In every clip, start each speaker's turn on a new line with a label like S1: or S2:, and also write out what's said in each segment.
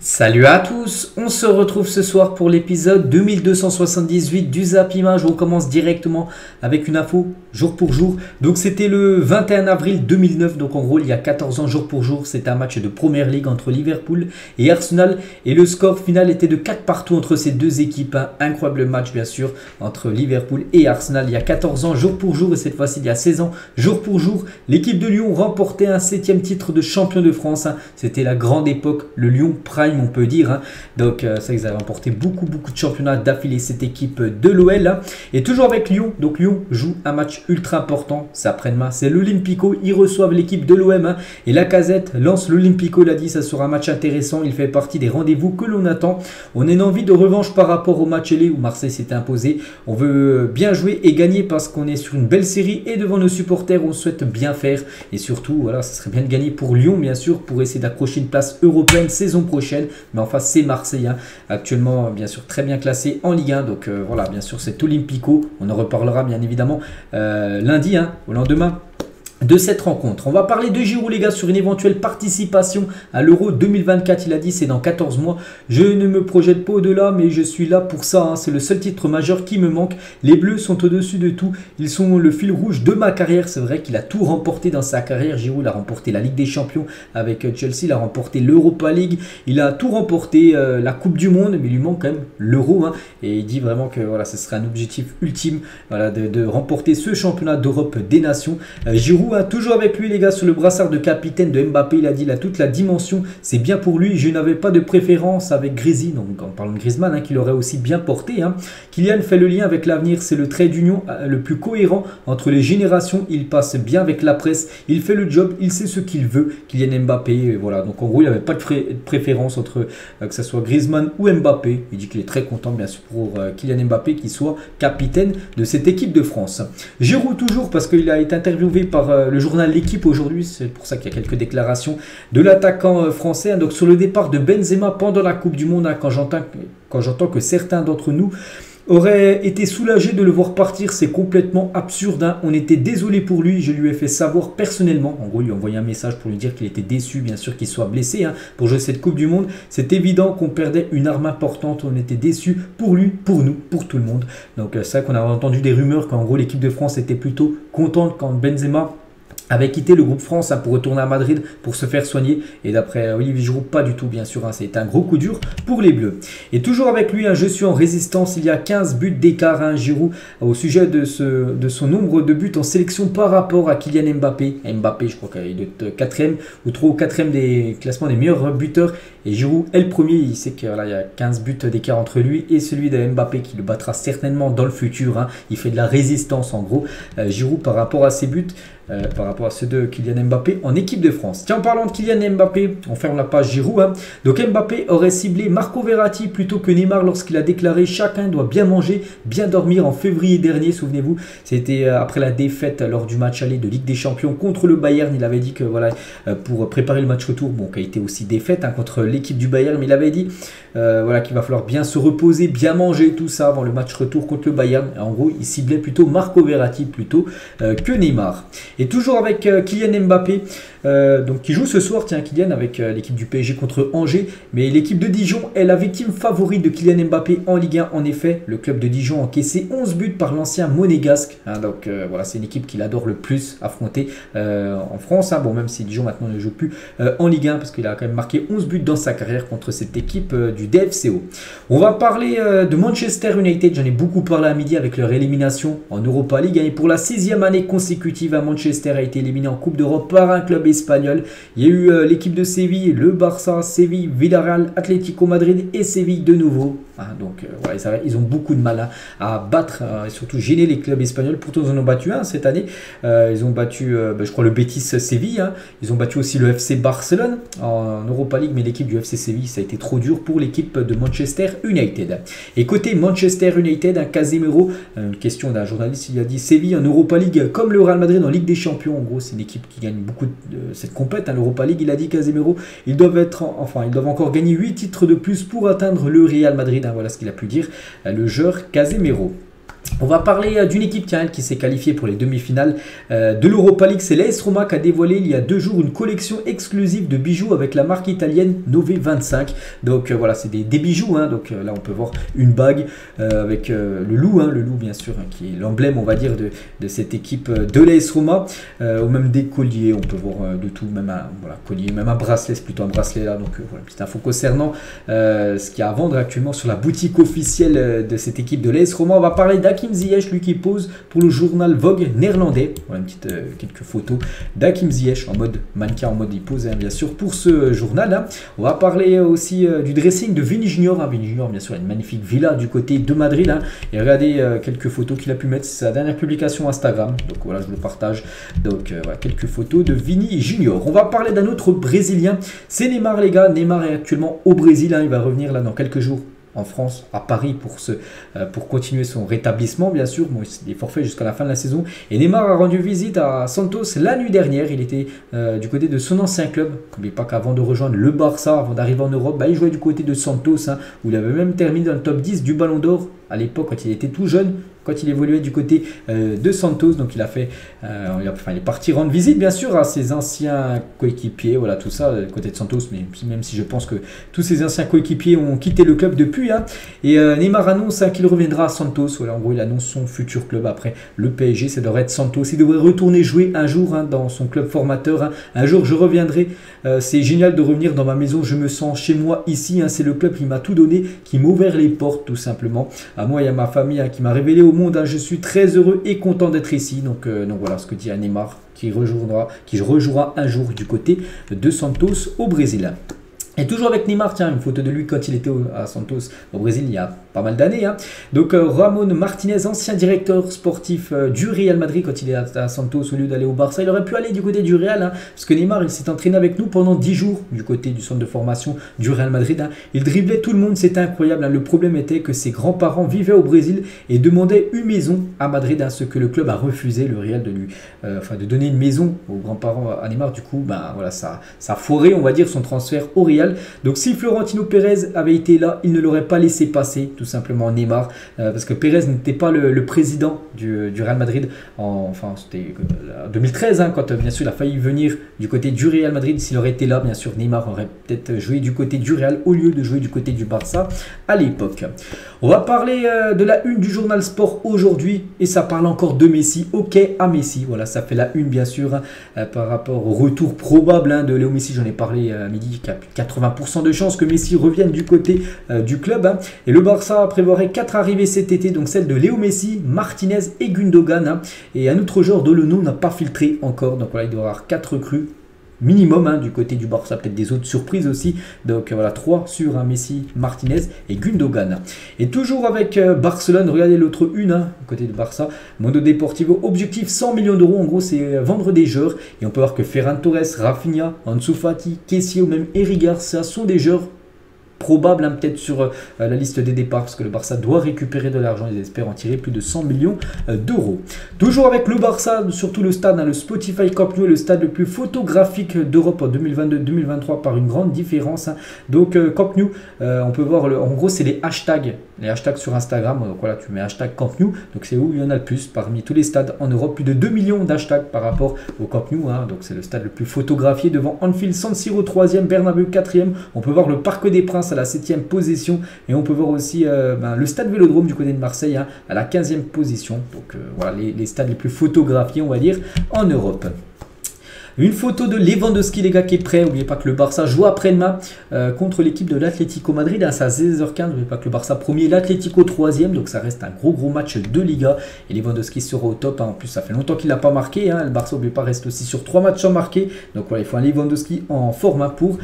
S1: Salut à tous, on se retrouve ce soir pour l'épisode 2278 du Zap Image. On commence directement avec une info jour pour jour. Donc c'était le 21 avril 2009, donc en gros il y a 14 ans jour pour jour. C'était un match de Premier League entre Liverpool et Arsenal et le score final était de 4 partout entre ces deux équipes. Un incroyable match bien sûr entre Liverpool et Arsenal il y a 14 ans jour pour jour et cette fois-ci il y a 16 ans jour pour jour. L'équipe de Lyon remportait un 7e titre de champion de France. C'était la grande époque, le Lyon Prime on peut dire. Donc ça ils avaient remporté beaucoup de championnats d'affilée cette équipe de l'OL. Et toujours avec Lyon, donc Lyon joue un match ultra important, c'est après-demain, c'est l'Olympico, ils reçoivent l'équipe de l'OM et Lacazette lance l'Olympico, l'a dit, ça sera un match intéressant, il fait partie des rendez-vous que l'on attend. On a une envie de revanche par rapport au match aller où Marseille s'était imposé, on veut bien jouer et gagner parce qu'on est sur une belle série et devant nos supporters on souhaite bien faire et surtout voilà, ça serait bien de gagner pour Lyon bien sûr pour essayer d'accrocher une place européenne saison prochaine. Mais en face c'est Marseille, actuellement bien sûr très bien classé en Ligue 1. Donc voilà, bien sûr c'est Olympico, on en reparlera bien évidemment lundi, au lendemain de cette rencontre. On va parler de Giroud les gars sur une éventuelle participation à l'Euro 2024. Il a dit c'est dans 14 mois. Je ne me projette pas au-delà mais je suis là pour ça. C'est le seul titre majeur qui me manque. Les Bleus sont au-dessus de tout. Ils sont le fil rouge de ma carrière. C'est vrai qu'il a tout remporté dans sa carrière. Giroud a remporté la Ligue des Champions avec Chelsea. Il a remporté l'Europa League. Il a tout remporté, la Coupe du Monde. Mais il lui manque quand même l'Euro. Et il dit vraiment que voilà, ce serait un objectif ultime voilà, de remporter ce championnat d'Europe des nations. Giroud toujours avec lui les gars sur le brassard de capitaine de Mbappé, il a dit là toute la dimension c'est bien pour lui, je n'avais pas de préférence avec Griezmann, donc en parlant de Griezmann qu'il aurait aussi bien porté. Kylian fait le lien avec l'avenir, c'est le trait d'union le plus cohérent entre les générations, il passe bien avec la presse, il fait le job, il sait ce qu'il veut, Kylian Mbappé, voilà, donc en gros il n'y avait pas de préférence entre que ce soit Griezmann ou Mbappé. Il dit qu'il est très content bien sûr pour Kylian Mbappé qui soit capitaine de cette équipe de France. Giroud toujours parce qu'il a été interviewé par le journal L'équipe aujourd'hui, c'est pour ça qu'il y a quelques déclarations de l'attaquant français. Donc sur le départ de Benzema pendant la Coupe du Monde, quand j'entends que certains d'entre nous auraient été soulagés de le voir partir, c'est complètement absurde. On était désolé pour lui, je lui ai fait savoir personnellement, en gros il lui a envoyé un message pour lui dire qu'il était déçu bien sûr qu'il soit blessé pour jouer cette Coupe du Monde. C'est évident qu'on perdait une arme importante, on était déçu pour lui, pour nous, pour tout le monde. Donc c'est vrai qu'on avait entendu des rumeurs qu'en gros l'équipe de France était plutôt contente quand Benzema avait quitté le groupe France pour retourner à Madrid pour se faire soigner. Et d'après Olivier Giroud, pas du tout bien sûr. C'était un gros coup dur pour les Bleus. Et toujours avec lui, je suis en résistance. Il y a 15 buts d'écart, Giroud, au sujet de son nombre de buts en sélection par rapport à Kylian Mbappé. Mbappé, je crois qu'il est 4e ou 3 ou 4e des classements des meilleurs buteurs. Et Giroud est le premier. Il sait qu'il y a 15 buts d'écart entre lui et celui de Mbappé qui le battra certainement dans le futur. Il fait de la résistance en gros. Giroud par rapport à ses buts. Par rapport à ceux de Kylian Mbappé en équipe de France. Tiens, en parlant de Kylian Mbappé, on ferme la page Giroud. Donc Mbappé aurait ciblé Marco Verratti plutôt que Neymar lorsqu'il a déclaré « Chacun doit bien manger, bien dormir » en février dernier, souvenez-vous. C'était après la défaite lors du match aller de Ligue des Champions contre le Bayern. Il avait dit que voilà, pour préparer le match retour, bon, qui a été aussi défaite contre l'équipe du Bayern, mais il avait dit voilà, qu'il va falloir bien se reposer, bien manger, tout ça avant le match retour contre le Bayern. Et en gros, il ciblait plutôt Marco Verratti plutôt que Neymar. Et toujours avec Kylian Mbappé, donc qui joue ce soir, tiens Kylian, avec l'équipe du PSG contre Angers. Mais l'équipe de Dijon est la victime favorite de Kylian Mbappé en Ligue 1. En effet, le club de Dijon a encaissé 11 buts par l'ancien monégasque. Donc voilà, c'est une équipe qu'il adore le plus affronter en France. Bon, même si Dijon maintenant ne joue plus en Ligue 1 parce qu'il a quand même marqué 11 buts dans sa carrière contre cette équipe du DFCO. On va parler de Manchester United. J'en ai beaucoup parlé à midi avec leur élimination en Europa League. Et pour la 6e année consécutive à Manchester a été éliminé en Coupe d'Europe par un club espagnol. Il y a eu l'équipe de Séville, le Barça, Séville, Villarreal, Atlético Madrid et Séville de nouveau. Donc voilà, ils ont beaucoup de mal à battre et surtout gêner les clubs espagnols. Pourtant ils en ont battu un cette année. Ils ont battu je crois le Betis Séville. Ils ont battu aussi le FC Barcelone en Europa League, mais l'équipe du FC Séville ça a été trop dur pour l'équipe de Manchester United. Et côté Manchester United, Casemiro, une question d'un journaliste, il a dit Séville en Europa League comme le Real Madrid en Ligue des Champions. En gros c'est une équipe qui gagne beaucoup de cette compète, l'Europa League. Il a dit Casemiro, ils doivent encore gagner 8 titres de plus pour atteindre le Real Madrid. Voilà ce qu'il a pu dire le joueur Casemiro. On va parler d'une équipe qui s'est qualifiée pour les demi-finales de l'Europa League. C'est l'AS Roma qui a dévoilé il y a 2 jours une collection exclusive de bijoux avec la marque italienne Nove 25. Donc voilà, c'est des bijoux. Donc là, on peut voir une bague avec le loup bien sûr, qui est l'emblème, on va dire, de cette équipe de l'AS Roma. Ou même des colliers, on peut voir de tout, même un collier, même un bracelet, c'est plutôt un bracelet là. Donc voilà, petite info concernant ce qu'il y a à vendre actuellement sur la boutique officielle de cette équipe de l'AS Roma. On va parler d'Hakim Ziyech, lui qui pose pour le journal Vogue néerlandais. Voilà quelques photos d'Hakim Ziyech en mode mannequin, en mode il pose bien sûr pour ce journal. On va parler aussi du dressing de Vini Junior. Vini Junior, bien sûr, a une magnifique villa du côté de Madrid. Et regardez quelques photos qu'il a pu mettre, c'est sa dernière publication Instagram. Donc voilà, je vous le partage. Donc voilà, quelques photos de Vini Junior. On va parler d'un autre Brésilien, c'est Neymar, les gars. Neymar est actuellement au Brésil. Il va revenir là dans quelques jours en France, à Paris, pour continuer son rétablissement, bien sûr. Bon, il est forfait jusqu'à la fin de la saison. Et Neymar a rendu visite à Santos la nuit dernière. Il était du côté de son ancien club. N'oubliez pas qu'avant de rejoindre le Barça, avant d'arriver en Europe, il jouait du côté de Santos, où il avait même terminé dans le top 10 du Ballon d'Or à l'époque, quand il était tout jeune, quand il évoluait du côté de Santos. Donc il est parti rendre visite bien sûr à ses anciens coéquipiers, voilà, tout ça du côté de Santos, mais même si je pense que tous ses anciens coéquipiers ont quitté le club depuis. Et Neymar annonce qu'il reviendra à Santos. Voilà, en gros il annonce son futur club après le PSG, ça devrait être Santos. Il devrait retourner jouer un jour dans son club formateur. Un jour je reviendrai, c'est génial de revenir dans ma maison, je me sens chez moi ici. C'est le club qui m'a tout donné, qui m'a ouvert les portes tout simplement. À moi et à ma famille, qui m'a révélé au monde. Je suis très heureux et content d'être ici. Donc voilà ce que dit Neymar, qui rejouera un jour du côté de Santos au Brésil. Et toujours avec Neymar, tiens, une photo de lui quand il était à Santos au Brésil il y a pas mal d'années. Donc Ramon Martinez, ancien directeur sportif du Real Madrid, quand il est à Santos au lieu d'aller au Barça, il aurait pu aller du côté du Real, parce que Neymar il s'est entraîné avec nous pendant 10 jours du côté du centre de formation du Real Madrid. Il driblait tout le monde, c'était incroyable. Le problème était que ses grands-parents vivaient au Brésil et demandaient une maison à Madrid, ce que le club a refusé, le Real, de donner une maison aux grands-parents à Neymar. Du coup, voilà, ça a foiré, on va dire, son transfert au Real. Donc si Florentino Pérez avait été là, il ne l'aurait pas laissé passer, tout simplement, Neymar, parce que Pérez n'était pas le président du Real Madrid, c'était en 2013, quand bien sûr il a failli venir du côté du Real Madrid. S'il aurait été là, bien sûr, Neymar aurait peut-être joué du côté du Real au lieu de jouer du côté du Barça à l'époque. On va parler de la une du journal Sport aujourd'hui, et ça parle encore de Messi. Ok à Messi, voilà, ça fait la une bien sûr, par rapport au retour probable de Léo Messi. J'en ai parlé à midi, qui a plus de 80% de chances que Messi revienne du côté du club. Et le Barça prévoirait 4 arrivées cet été, donc celle de Léo Messi, Martinez et Gundogan. Et un autre joueur dont le nom n'a pas filtré encore, donc voilà, il doit y avoir 4 recrues minimum du côté du Barça, peut-être des autres surprises aussi. Donc voilà, 3 sur Messi, Martinez et Gundogan. Et toujours avec Barcelone, regardez l'autre une, du côté de Barça, Mundo Deportivo, objectif 100 millions d'euros. En gros, c'est vendre des joueurs. Et on peut voir que Ferran Torres, Rafinha, Ansu Fati, Kessie ou même Eric Garcia sont des joueurs probable peut-être sur la liste des départs, parce que le Barça doit récupérer de l'argent. Ils espèrent en tirer plus de 100 millions d'euros. Toujours avec le Barça, surtout le stade, le Spotify Camp Nou est le stade le plus photographique d'Europe en 2022-2023 par une grande différence. Donc Camp Nou, on peut voir, en gros c'est les hashtags sur Instagram. Donc voilà, tu mets hashtag Camp Nou, donc c'est où il y en a le plus parmi tous les stades en Europe, plus de 2 millions d'hashtags par rapport au Camp Nou. Donc c'est le stade le plus photographié devant Anfield, San Siro 3e, Bernabeu 4e. On peut voir le Parc des Princes à la 7e position, et on peut voir aussi le stade Vélodrome du côté de Marseille à la 15e position. Donc voilà les stades les plus photographiés, on va dire, en Europe. Une photo de Lewandowski, les gars, qui est prêt. N'oubliez pas que le Barça joue après-demain contre l'équipe de l'Atlético Madrid. C'est à 16h15. N'oubliez pas que le Barça premier, l'Atlético 3e. Donc ça reste un gros match de Liga. Et Lewandowski sera au top. En plus, ça fait longtemps qu'il n'a pas marqué. Le Barça, n'oubliez pas, reste aussi sur 3 matchs sans marquer. Donc voilà, il faut un Lewandowski en forme pour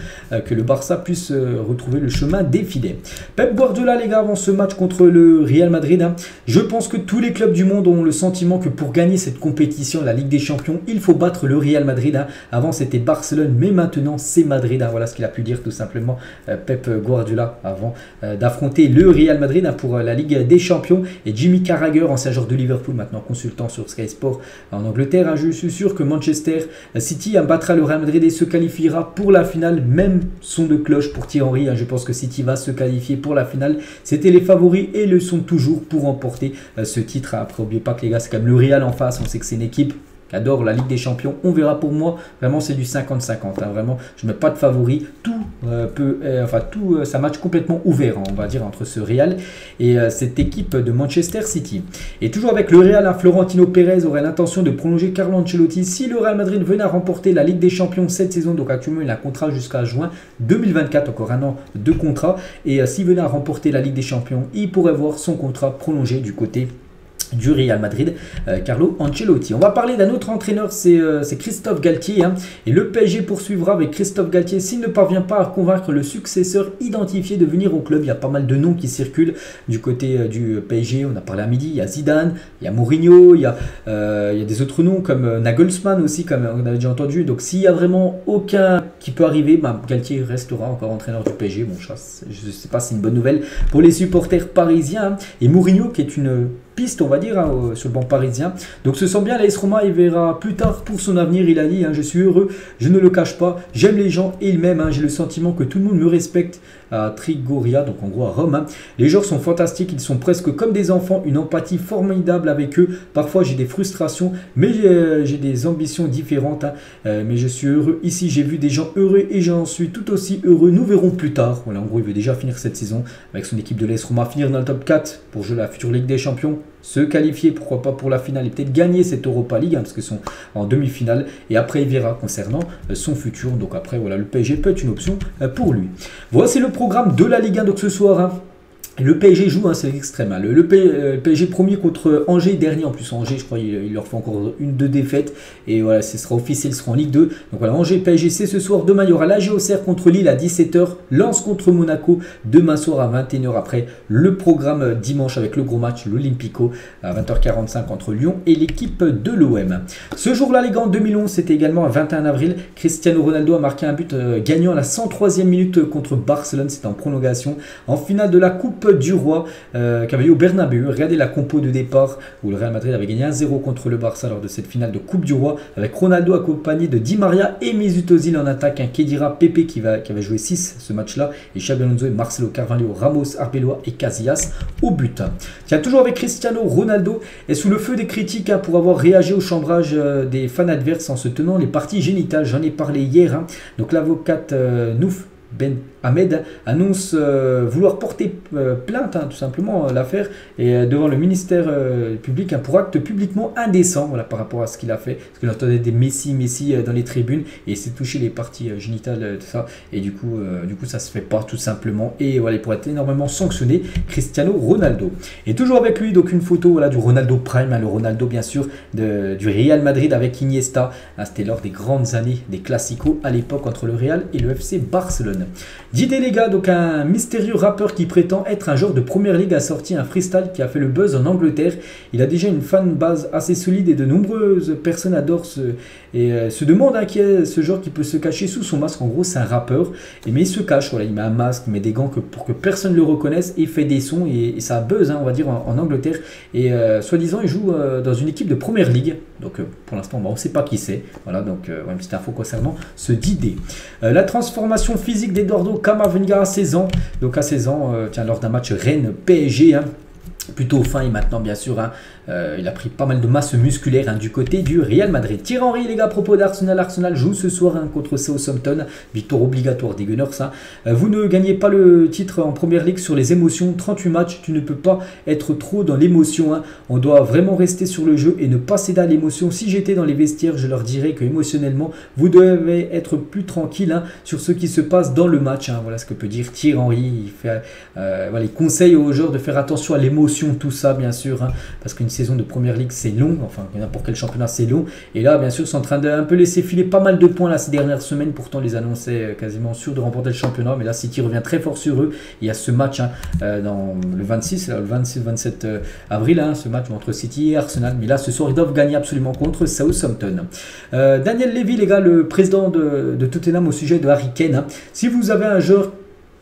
S1: que le Barça puisse retrouver le chemin des filets. Pep Guardiola, les gars, avant ce match contre le Real Madrid, je pense que tous les clubs du monde ont le sentiment que pour gagner cette compétition, la Ligue des Champions, il faut battre le Real Madrid. Avant c'était Barcelone, mais maintenant c'est Madrid. Voilà ce qu'il a pu dire tout simplement Pep Guardiola avant d'affronter le Real Madrid pour la Ligue des Champions. Et Jimmy Carragher, ancien joueur de Liverpool, maintenant consultant sur Sky Sport en Angleterre. Je suis sûr que Manchester City battra le Real Madrid et se qualifiera pour la finale. Même son de cloche pour Thierry Henry. Je pense que City va se qualifier pour la finale. C'était les favoris et le sont toujours pour remporter ce titre. Après, n'oubliez pas que les gars, c'est quand même le Real en face. On sait que c'est une équipe qui adore la Ligue des Champions. On verra. Pour moi, vraiment, c'est du 50-50. Vraiment, je ne mets pas de favoris. Tout c'est un match complètement ouvert, on va dire, entre ce Real et cette équipe de Manchester City. Et toujours avec le Real, Florentino Pérez aurait l'intention de prolonger Carlo Ancelotti si le Real Madrid venait à remporter la Ligue des Champions cette saison. Donc actuellement, il a un contrat jusqu'à juin 2024, encore un an de contrat. Et s'il venait à remporter la Ligue des Champions, il pourrait voir son contrat prolongé du côté du Real Madrid, Carlo Ancelotti. On va parler d'un autre entraîneur, c'est Christophe Galtier. Et le PSG poursuivra avec Christophe Galtier s'il ne parvient pas à convaincre le successeur identifié de venir au club. Il y a pas mal de noms qui circulent du côté du PSG. On a parlé à midi, il y a Zidane, il y a Mourinho, il y a des autres noms comme Nagelsmann aussi, comme on avait déjà entendu. Donc s'il n'y a vraiment aucun qui peut arriver, Galtier restera encore entraîneur du PSG. Bon, je ne sais pas si c'est une bonne nouvelle pour les supporters parisiens. Et Mourinho qui est une piste, on va dire, sur le banc parisien. Donc se sent bien l'AS Roma, il verra plus tard pour son avenir. Il a dit, je suis heureux, je ne le cache pas, j'aime les gens et il m'aime. J'ai le sentiment que tout le monde me respecte à Trigoria, donc en gros à Rome. Les joueurs sont fantastiques, ils sont presque comme des enfants, une empathie formidable avec eux. Parfois j'ai des frustrations, mais j'ai des ambitions différentes. Mais je suis heureux ici, j'ai vu des gens heureux et j'en suis tout aussi heureux. Nous verrons plus tard. Voilà, en gros, il veut déjà finir cette saison avec son équipe de l'AS Roma, finir dans le top 4 pour jouer la future Ligue des Champions, se qualifier, pourquoi pas pour la finale et peut-être gagner cette Europa League, parce qu'ils sont en demi-finale. Et après, il verra concernant son futur. Donc après, voilà, le PSG peut être une option pour lui. Voici le programme de la Ligue 1 donc ce soir. Le PSG joue, c'est l'extrême. Le PSG premier contre Angers, dernier en plus. Angers, je crois, il leur faut encore 1-2 défaites. Et voilà, ce sera officiel, ils seront en Ligue 2. Donc voilà, Angers, PSG, c'est ce soir. Demain, il y aura l'AG Auxerre contre Lille à 17h. Lens contre Monaco, demain soir à 21h. Après, le programme dimanche avec le gros match, l'Olympico, à 20h45 entre Lyon et l'équipe de l'OM. Ce jour-là, les gars, en 2011, c'était également à 21 avril. Cristiano Ronaldo a marqué un but gagnant à la 103e minute contre Barcelone. C'était en prolongation. En finale de la Coupe du Roi qui avait eu au Bernabeu. Regardez la compo de départ où le Real Madrid avait gagné 1-0 contre le Barça lors de cette finale de Coupe du Roi avec Ronaldo accompagné de Di Maria et Mesut Özil en attaque, Khedira, Pepe qui avait joué 6 ce match-là et Xabi Alonso et Marcelo Carvalho, Ramos, Arbeloa et Casillas au but. Tiens, toujours avec Cristiano Ronaldo est sous le feu des critiques pour avoir réagi au chambrage des fans adverses en se tenant les parties génitales. J'en ai parlé hier. Donc l'avocate Nouf Ben Ahmed annonce vouloir porter plainte, tout simplement, l'affaire, et devant le ministère public pour acte publiquement indécent, voilà, par rapport à ce qu'il a fait. Parce qu'il entendait des messi dans les tribunes et il s'est touché les parties génitales, tout ça. Et du coup, ça se fait pas, tout simplement. Et voilà, il pourrait être énormément sanctionné, Cristiano Ronaldo. Et toujours avec lui, donc une photo voilà, du Ronaldo Prime, le Ronaldo, bien sûr, du Real Madrid avec Iniesta. C'était lors des grandes années des Classicos à l'époque entre le Real et le FC Barcelone. D'idée les gars, donc un mystérieux rappeur qui prétend être un joueur de première ligue a sorti un freestyle qui a fait le buzz en Angleterre. Il a déjà une fanbase assez solide et de nombreuses personnes adorent se demandent qui est ce joueur qui peut se cacher sous son masque. En gros, c'est un rappeur, mais il se cache, voilà, il met un masque, il met des gants pour que personne ne le reconnaisse et il fait des sons et ça buzz, on va dire, en Angleterre. Et soi-disant, il joue dans une équipe de première ligue. Donc pour l'instant, on ne sait pas qui c'est. Voilà, donc une petite info concernant ce Didé. La transformation physique d'Eduardo Camavinga à 16 ans. Donc à 16 ans, lors d'un match Rennes-PSG, plutôt fin et maintenant bien sûr il a pris pas mal de masse musculaire du côté du Real Madrid. Thierry Henry les gars, à propos d'Arsenal, Arsenal joue ce soir contre Southampton, victoire obligatoire des Gunners. Vous ne gagnez pas le titre en première ligue sur les émotions, 38 matchs, tu ne peux pas être trop dans l'émotion, on doit vraiment rester sur le jeu et ne pas céder à l'émotion. Si j'étais dans les vestiaires, je leur dirais que émotionnellement vous devez être plus tranquille sur ce qui se passe dans le match. Voilà ce que peut dire Thierry Henry. Il conseille aux joueurs de faire attention à l'émotion, tout ça bien sûr, parce qu'une saison de Première Ligue, c'est long. Enfin, n'importe quel championnat, c'est long. Et là, bien sûr, c'est en train d'un peu laisser filer pas mal de points là, ces dernières semaines. Pourtant, les annonçaient quasiment sûrs de remporter le championnat. Mais là, City revient très fort sur eux. Il y a ce match dans le 26, là, le 26-27 avril, ce match entre City et Arsenal. Mais là, ce soir, ils doivent gagner absolument contre Southampton. Daniel Levy, les gars, le président de Tottenham au sujet de Harry Kane. Si vous avez un joueur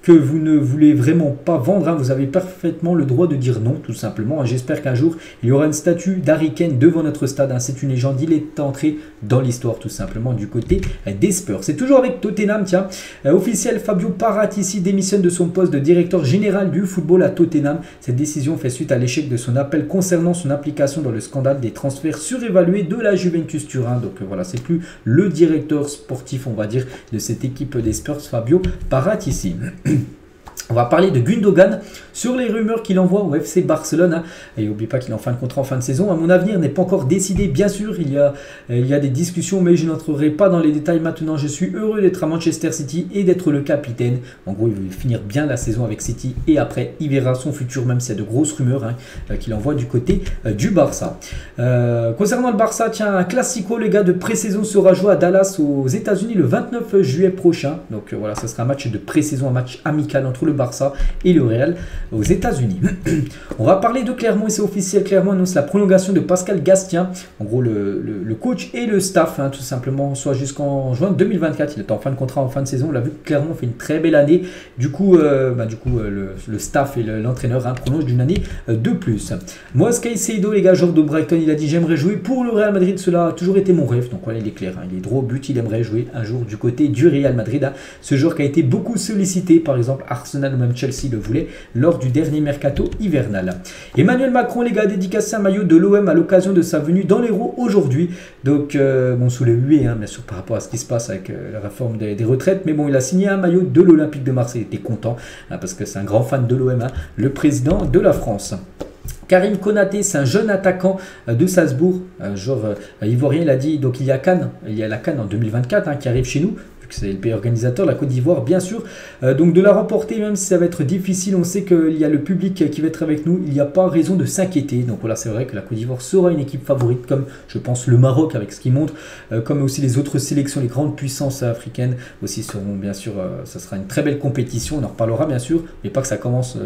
S1: que vous ne voulez vraiment pas vendre, vous avez parfaitement le droit de dire non, tout simplement. J'espère qu'un jour, il y aura une statue d'Harry Kane devant notre stade. C'est une légende, il est entré dans l'histoire, tout simplement, du côté des Spurs. C'est toujours avec Tottenham, tiens. Officiel, Fabio Paratici démissionne de son poste de directeur général du football à Tottenham. Cette décision fait suite à l'échec de son appel concernant son implication dans le scandale des transferts surévalués de la Juventus Turin. Donc voilà, c'est plus le directeur sportif, on va dire, de cette équipe des Spurs, Fabio Paratici. On va parler de Gundogan sur les rumeurs qu'il envoie au FC Barcelone. Et n'oublie pas qu'il est en fin de contrat en fin de saison. À mon avenir n'est pas encore décidé. Bien sûr, il y a des discussions, mais je n'entrerai pas dans les détails maintenant. Je suis heureux d'être à Manchester City et d'être le capitaine. En gros, il veut finir bien la saison avec City. Et après, il verra son futur, même s'il y a de grosses rumeurs qu'il envoie du côté du Barça. Concernant le Barça, tiens, un classico, les gars, de pré-saison sera joué à Dallas aux États-Unis le 29 juillet prochain. Donc voilà, ça sera un match de pré-saison, un match amical entre le Barça et le Real aux États-Unis. On va parler de Clermont et c'est officiel. Clermont annonce la prolongation de Pascal Gastien, en gros le coach et le staff, tout simplement, soit jusqu'en juin 2024. Il est en fin de contrat, en fin de saison. On l'a vu que Clermont fait une très belle année. Du coup, le staff et l'entraîneur prolongent d'une année de plus. Moïse Caicedo, les gars, joueur de Brighton, il a dit: j'aimerais jouer pour le Real Madrid. Cela a toujours été mon rêve. Donc voilà, il est clair. Il est droit au but. Il aimerait jouer un jour du côté du Real Madrid. Ce joueur qui a été beaucoup sollicité, par exemple Arsenal ou même Chelsea le voulait lors du dernier mercato hivernal. Emmanuel Macron, les gars, dédicacé un maillot de l'OM à l'occasion de sa venue dans l'Hérault aujourd'hui. Donc, bon, sous les huées, bien sûr, par rapport à ce qui se passe avec la réforme des retraites. Mais bon, il a signé un maillot de l'Olympique de Marseille. Il était content parce que c'est un grand fan de l'OM, le président de la France. Karim Konaté, c'est un jeune attaquant de Salzbourg, genre ivoirien. Il a dit, donc il y a la CAN en 2024 qui arrive chez nous. C'est le pays organisateur, la Côte d'Ivoire, bien sûr. Donc de la remporter, même si ça va être difficile, on sait qu'il y a le public qui va être avec nous. Il n'y a pas raison de s'inquiéter. Donc voilà, c'est vrai que la Côte d'Ivoire sera une équipe favorite, comme je pense le Maroc avec ce qu'il montre, comme aussi les autres sélections, les grandes puissances africaines aussi seront, bien sûr, ça sera une très belle compétition. On en reparlera, bien sûr, mais pas que ça commence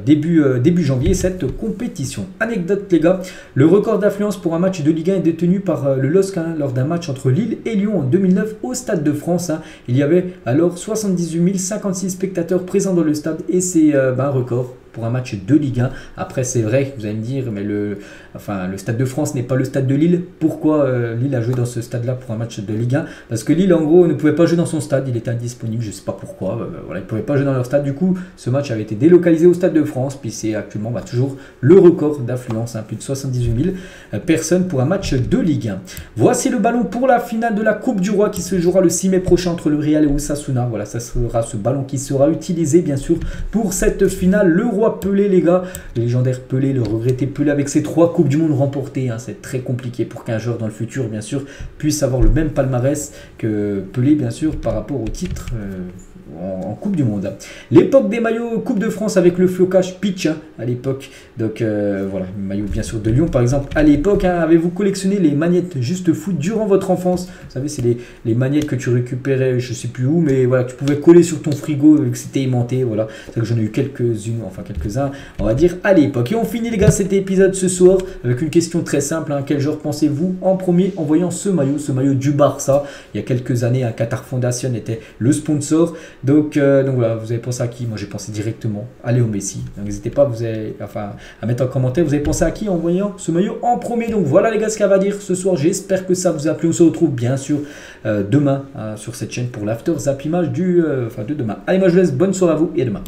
S1: début janvier, cette compétition. Anecdote, les gars, le record d'affluence pour un match de Ligue 1 est détenu par le LOSC lors d'un match entre Lille et Lyon en 2009 au Stade de France. Il y avait alors 78 056 spectateurs présents dans le stade et c'est un record pour un match de Ligue 1. Après, c'est vrai, vous allez me dire, mais le Stade de France n'est pas le stade de Lille. Pourquoi Lille a joué dans ce stade-là pour un match de Ligue 1? Parce que Lille, en gros, ne pouvait pas jouer dans son stade. Il était indisponible, je ne sais pas pourquoi. Voilà, ils ne pouvaient pas jouer dans leur stade. Du coup, ce match avait été délocalisé au Stade de France. Puis c'est actuellement toujours le record d'affluence, plus de 78 000 personnes pour un match de Ligue 1. Voici le ballon pour la finale de la Coupe du Roi qui se jouera le 6 mai prochain entre le Real et Osasuna. Voilà, ça sera ce ballon qui sera utilisé, bien sûr, pour cette finale. Le Roi Pelé, les gars, le légendaire Pelé, le regretté Pelé avec ses 3 Coupes du Monde remportées. C'est très compliqué pour qu'un joueur dans le futur, bien sûr, puisse avoir le même palmarès que Pelé, bien sûr, par rapport au titre en Coupe du Monde. L'époque des maillots Coupe de France avec le flocage pitch à l'époque. Donc voilà, maillot bien sûr de Lyon par exemple. À l'époque, avez-vous collectionné les magnettes Juste Foot durant votre enfance? Vous savez, c'est les magnettes que tu récupérais, je sais plus où, mais voilà, tu pouvais coller sur ton frigo vu que c'était aimanté. Voilà, c'est que j'en ai eu quelques-unes, enfin quelques-uns, on va dire à l'époque. Et on finit les gars cet épisode ce soir avec une question très simple. Quel joueur pensez-vous en premier en voyant ce maillot du Barça? Il y a quelques années, Qatar Foundation était le sponsor. Donc voilà, vous avez pensé à qui? Moi j'ai pensé directement à Léo Messi. Donc n'hésitez pas à mettre en commentaire, vous avez pensé à qui en voyant ce maillot en premier. Donc voilà les gars ce qu'il y a à dire ce soir. J'espère que ça vous a plu. On se retrouve bien sûr demain sur cette chaîne pour l'After Zap Image de demain. Allez, moi je vous laisse, bonne soirée à vous et à demain.